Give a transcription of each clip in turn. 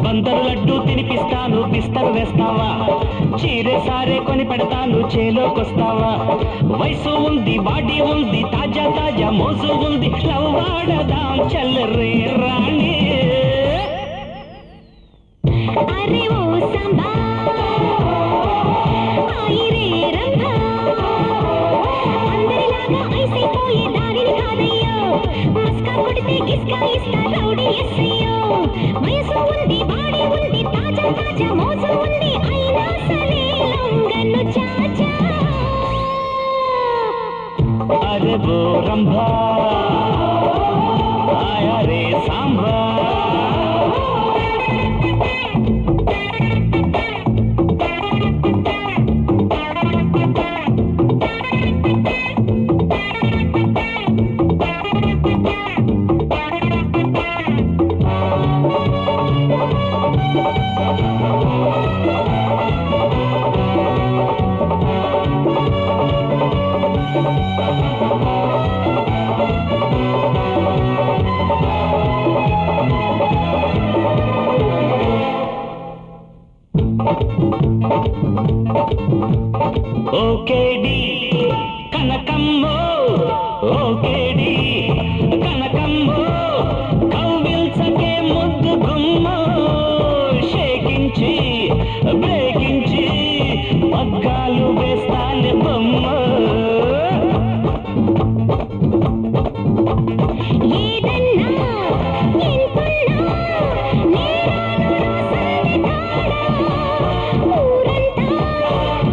బందరు లడ్డు తినిపిస్తాను బిస్తరు వేస్తావా చీరే సారే కొని పెడతాను చేలోకొస్తావా వయసు ఉంది బాడీ ఉంది తాజా తాజా మోజు ఉంది లవ్వాడదాం చల్లరే రాణి అరే ఓ సంబా ఆయిరే రంభా అందరిలాగా ఐసైపోయే దారిని కాదయ్యో మస్కా కొడితే గిస్కా ఇస్తా రౌడీ ఎస్సయ్యో వయసు ఉంది బాడీ ఉంది తాజా తాజా మోజు ఉంది అయినా సరే లొంగను చాచా అరే ఓ రంభా ఆయా రే సాంబా ఓకేడి కనకమ్మో ఓకేడి కనకమ్మో కౌగిల్చకే ముద్దు గుమ్మో షేకించి బ్రేకించి పగ్గాలు వేస్తాను బొమ్మ ఏదన్నా ఎంతున్నా నేరాను రాసాని కాడా ఊరంతా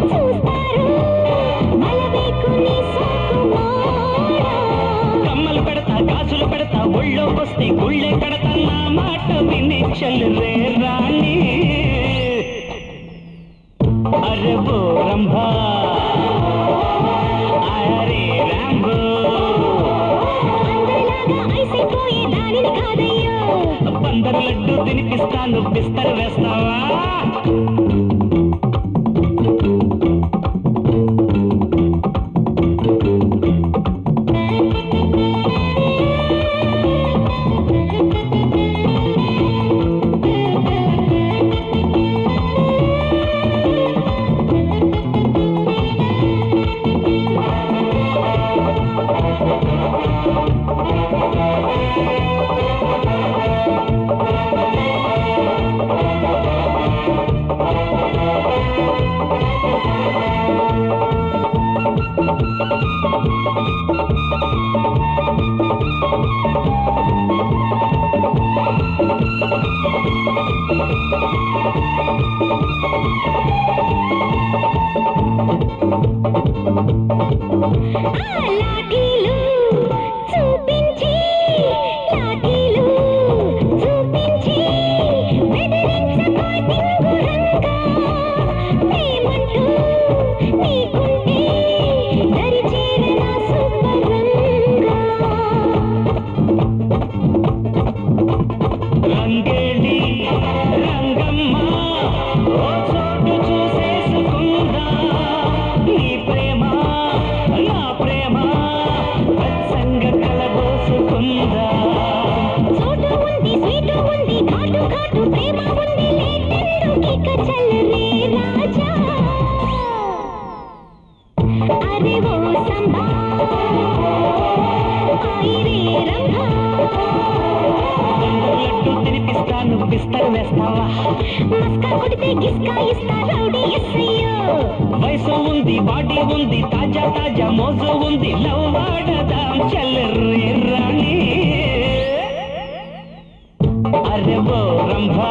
చూస్తారు బలవేకుని సోకుమారా కమ్మలు పెడతా గాజులు పెడతా ఒళ్ళోకొస్తే గుళ్ళే కడతా నా మాట విని చల్లరే రాణి అరే ఓ రంభా ఆయరే రాంబో అందరిలాగా ఐసైపోయే దానిని కాదయ్యో బందరు లడ్డు తినిపిస్తాను బిస్తరు వేస్తావా లాఠీలు చూపించి లాఠీలు చూపించి బెదిరించబోయ్ దింగురంగా ప్రేమంటూ నీకుంటే దరి చేరనా సుబ్బరంగా రంగేలి రంగమ్మ ఓ చోటు చూసేసుకుందా నీ ప్రేమ నా ప్రేమ వెచ్చంగా కలబోసుకుందా చోటు ఉంది స్వీటు ఉంది ఘాటు ఘాటు ప్రేమ ఉంది లేటెందుకిక చల్లరే రాజా అరే ఓ సంబా ఆయిరే రంభా బందరు లడ్డు తినిపిస్తాను బిస్తరు వేస్తావా మస్కా కొడితే గిస్కా ఇస్తా రౌడీ ఎస్సయ్యో వయసు ఉంది బాడీ ఉంది తాజా తాజా మోజు ఉంది లవ్వాడదాం చల్లరే రాణి అరే ఓ రంభా